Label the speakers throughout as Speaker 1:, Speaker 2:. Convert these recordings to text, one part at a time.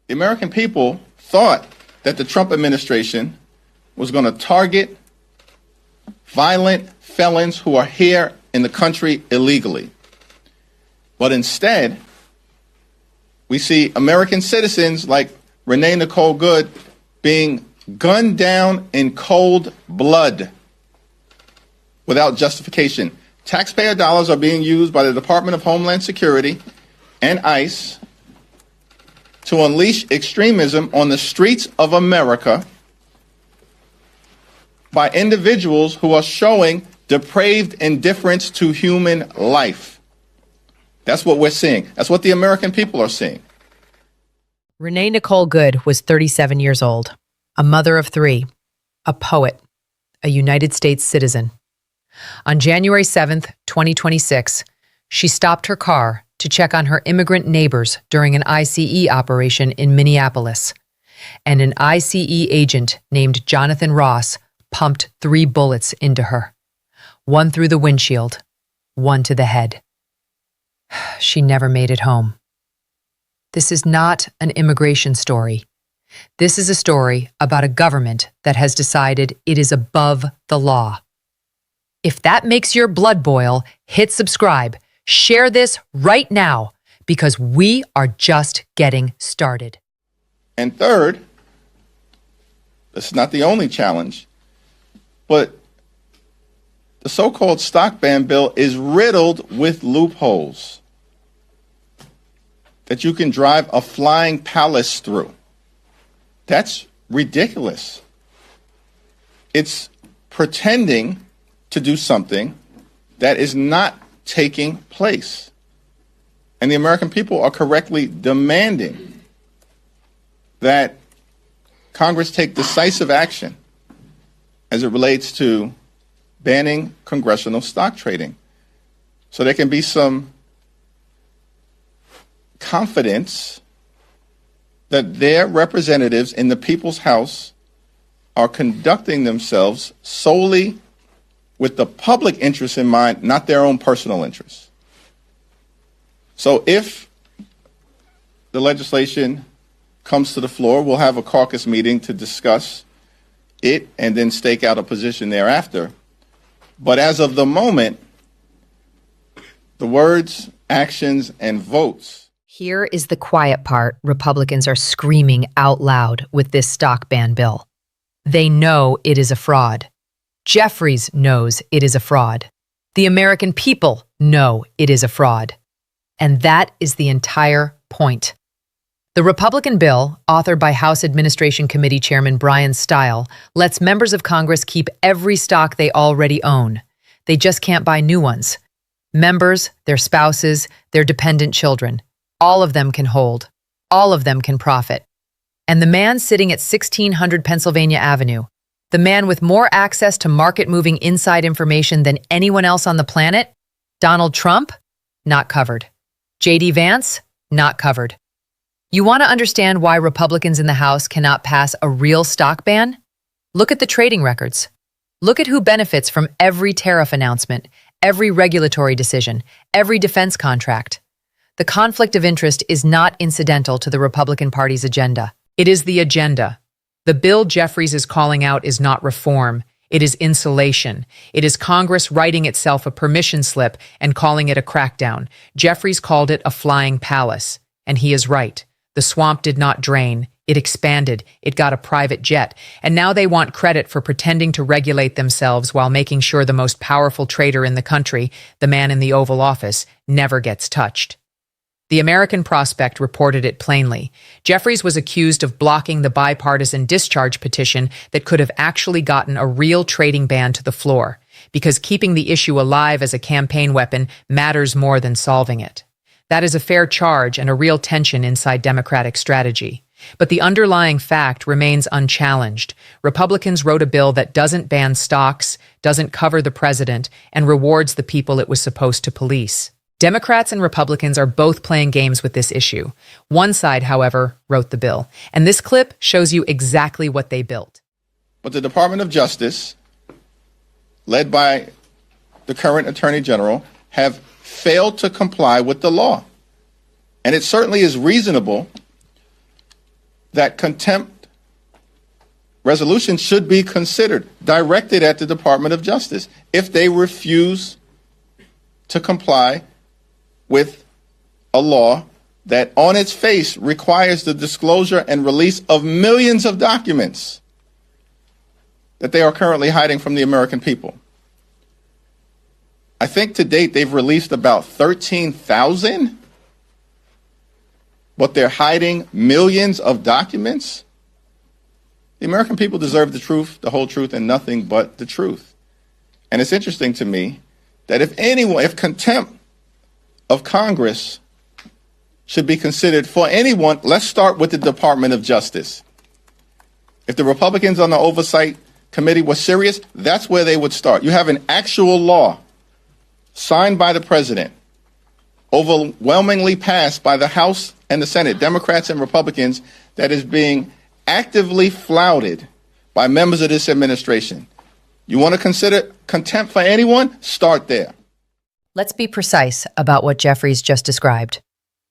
Speaker 1: The American people thought that the Trump administration was going to target violent felons who are here in the country illegally. But instead, we see American citizens like Renee Nicole Good being gunned down in cold blood without justification. Taxpayer dollars are being used by the Department of Homeland Security and ICE to unleash extremism on the streets of America by individuals who are showing depraved indifference to human life. That's what we're seeing. That's what the American people are seeing.
Speaker 2: Renee Nicole Good was 37 years old, a mother of three, a poet, a United States citizen. On January 7th, 2026, she stopped her car to check on her immigrant neighbors during an ICE operation in Minneapolis. And an ICE agent named Jonathan Ross pumped 3 bullets into her. 1 through the windshield, 1 to the head. She never made it home. This is not an immigration story. This is a story about a government that has decided it is above the law. If that makes your blood boil, hit subscribe. Share this right now, because we are just getting started.
Speaker 1: And third, this is not the only challenge, but the so-called stock ban bill is riddled with loopholes that you can drive a flying palace through. That's ridiculous. It's pretending to do something that is not taking place. And the American people are correctly demanding that Congress take decisive action as it relates to banning congressional stock trading, so there can be some confidence that their representatives in the People's House are conducting themselves solely with the public interest in mind, not their own personal interests. So if the legislation comes to the floor, we'll have a caucus meeting to discuss it and then stake out a position thereafter. But as of the moment, the words, actions, and votes.
Speaker 2: Here is the quiet part Republicans are screaming out loud with this stock ban bill. They know it is a fraud. Jeffries knows it is a fraud. The American people know it is a fraud. And that is the entire point. The Republican bill, authored by House Administration Committee Chairman Brian Stile, lets members of Congress keep every stock they already own. They just can't buy new ones. Members, their spouses, their dependent children, all of them can hold. All of them can profit. And the man sitting at 1600 Pennsylvania Avenue, the man with more access to market-moving inside information than anyone else on the planet, Donald Trump, not covered. J.D. Vance, not covered. You want to understand why Republicans in the House cannot pass a real stock ban? Look at the trading records. Look at who benefits from every tariff announcement, every regulatory decision, every defense contract. The conflict of interest is not incidental to the Republican Party's agenda. It is the agenda. The bill Jeffries is calling out is not reform. It is insulation. It is Congress writing itself a permission slip and calling it a crackdown. Jeffries called it a flying palace. And he is right. The swamp did not drain. It expanded. It got a private jet. And now they want credit for pretending to regulate themselves while making sure the most powerful trader in the country, the man in the Oval Office, never gets touched. The American Prospect reported it plainly. Jeffries was accused of blocking the bipartisan discharge petition that could have actually gotten a real trading ban to the floor, because keeping the issue alive as a campaign weapon matters more than solving it. That is a fair charge and a real tension inside Democratic strategy. But the underlying fact remains unchallenged. Republicans wrote a bill that doesn't ban stocks, doesn't cover the president, and rewards the people it was supposed to police. Democrats and Republicans are both playing games with this issue. One side, however, wrote the bill, and this clip shows you exactly what they built.
Speaker 1: But the Department of Justice, led by the current Attorney General, have failed to comply with the law. And it certainly is reasonable that contempt resolution should be considered, directed at the Department of Justice if they refuse to comply with a law that on its face requires the disclosure and release of millions of documents that they are currently hiding from the American people. I think to date they've released about 13,000, but they're hiding millions of documents. The American people deserve the truth, the whole truth, and nothing but the truth. And it's interesting to me that if contempt of Congress should be considered for anyone, let's start with the Department of Justice. If the Republicans on the Oversight Committee were serious, that's where they would start. You have an actual law signed by the president, overwhelmingly passed by the House and the Senate, Democrats and Republicans, that is being actively flouted by members of this administration. You want to consider contempt for anyone? Start there.
Speaker 2: Let's be precise about what Jeffries just described,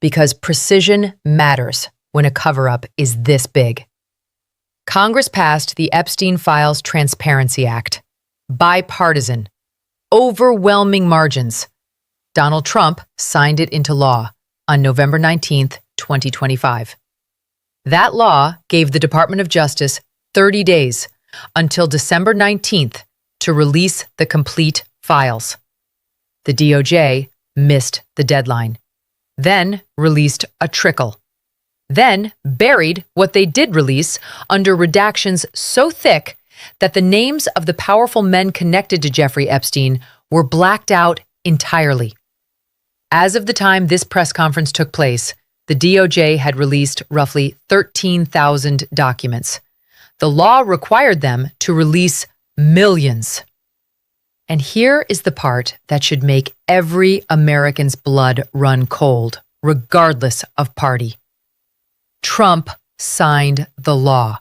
Speaker 2: because precision matters when a cover-up is this big. Congress passed the Epstein Files Transparency Act. Bipartisan. Overwhelming margins. Donald Trump signed it into law on November 19th, 2025. That law gave the Department of Justice 30 days until December 19th to release the complete files. The DOJ missed the deadline, then released a trickle, then buried what they did release under redactions so thick that the names of the powerful men connected to Jeffrey Epstein were blacked out entirely. As of the time this press conference took place, the DOJ had released roughly 13,000 documents. The law required them to release millions. And here is the part that should make every American's blood run cold, regardless of party. Trump signed the law.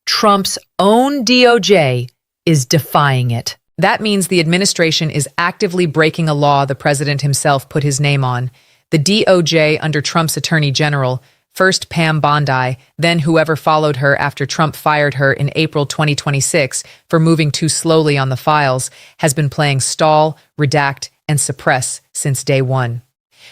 Speaker 2: Trump's own DOJ is defying it. That means the administration is actively breaking a law the president himself put his name on. The DOJ under Trump's attorney general, first Pam Bondi, then whoever followed her after Trump fired her in April 2026 for moving too slowly on the files, has been playing stall, redact, and suppress since day one.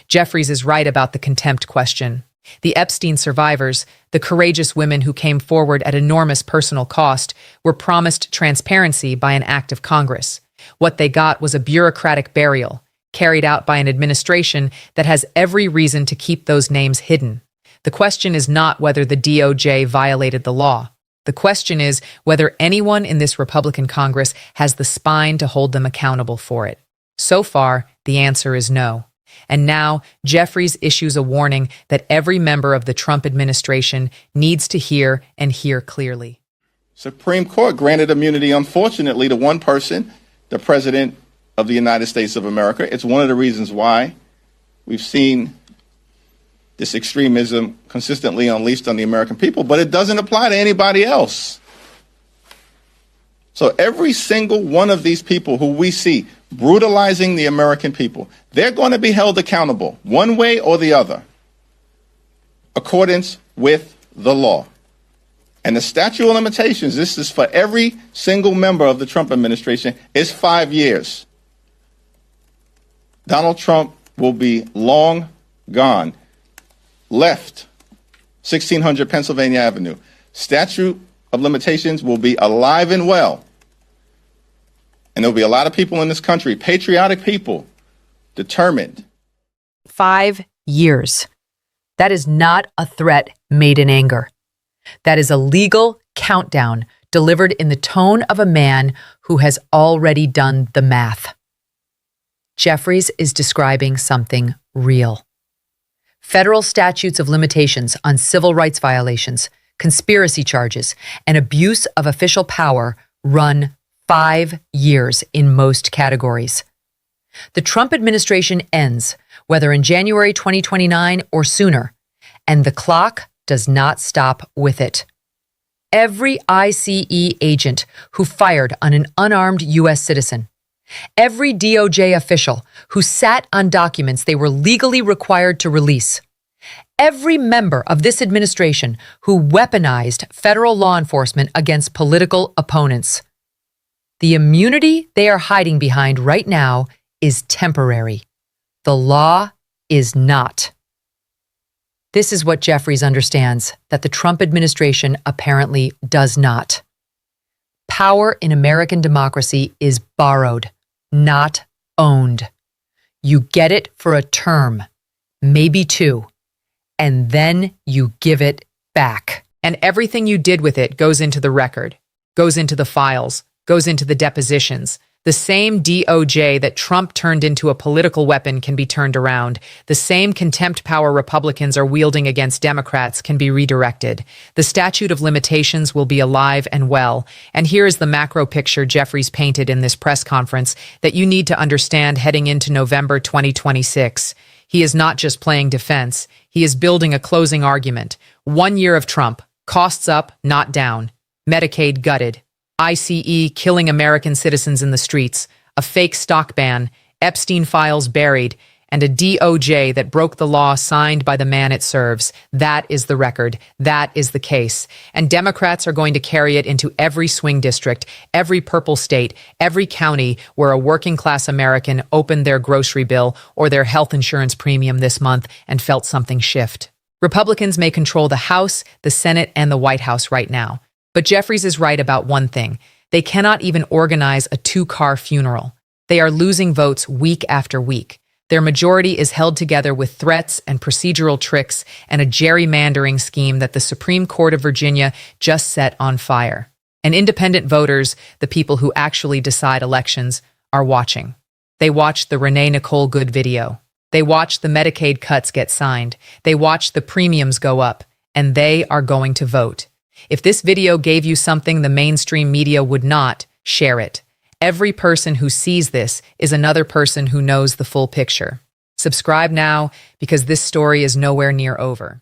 Speaker 2: Jeffries is right about the contempt question. The Epstein survivors, the courageous women who came forward at enormous personal cost, were promised transparency by an act of Congress. What they got was a bureaucratic burial, carried out by an administration that has every reason to keep those names hidden. The question is not whether the DOJ violated the law. The question is whether anyone in this Republican Congress has the spine to hold them accountable for it. So far, the answer is no. And now, Jeffries issues a warning that every member of the Trump administration needs to hear and hear clearly.
Speaker 1: Supreme Court granted immunity, unfortunately, to one person, the President of the United States of America. It's one of the reasons why we've seen this extremism consistently unleashed on the American people, but it doesn't apply to anybody else. So every single one of these people who we see brutalizing the American people, they're going to be held accountable one way or the other, accordance with the law. And the statute of limitations, this is for every single member of the Trump administration, is 5 years. Donald Trump will be long gone. Left, 1600 Pennsylvania Avenue. Statute of limitations will be alive and well. And there'll be a lot of people in this country, patriotic people, determined.
Speaker 2: 5 years. That is not a threat made in anger. That is a legal countdown delivered in the tone of a man who has already done the math. Jeffries is describing something real. Federal statutes of limitations on civil rights violations, conspiracy charges, and abuse of official power run 5 years in most categories. The Trump administration ends, whether in January 2029 or sooner, and the clock does not stop with it. Every ICE agent who fired on an unarmed U.S. citizen, every DOJ official who sat on documents they were legally required to release, every member of this administration who weaponized federal law enforcement against political opponents. The immunity they are hiding behind right now is temporary. The law is not. This is what Jeffries understands that the Trump administration apparently does not. Power in American democracy is borrowed, not owned. You get it for a term, maybe two, and then you give it back. And everything you did with it goes into the record, goes into the files, goes into the depositions. The same DOJ that Trump turned into a political weapon can be turned around. The same contempt power Republicans are wielding against Democrats can be redirected. The statute of limitations will be alive and well. And here is the macro picture Jeffries painted in this press conference that you need to understand heading into November 2026. He is not just playing defense. He is building a closing argument. 1 year of Trump. Costs up, not down. Medicaid gutted. ICE killing American citizens in the streets, a fake stock ban, Epstein files buried, and a DOJ that broke the law signed by the man it serves. That is the record. That is the case. And Democrats are going to carry it into every swing district, every purple state, every county where a working-class American opened their grocery bill or their health insurance premium this month and felt something shift. Republicans may control the House, the Senate, and the White House right now. But Jeffries is right about one thing. They cannot even organize a two-car funeral. They are losing votes week after week. Their majority is held together with threats and procedural tricks and a gerrymandering scheme that the Supreme Court of Virginia just set on fire. And independent voters, the people who actually decide elections, are watching. They watched the Renee Nicole Good video. They watched the Medicaid cuts get signed. They watched the premiums go up. And they are going to vote. If this video gave you something the mainstream media would not, share it. Every person who sees this is another person who knows the full picture. Subscribe now because this story is nowhere near over.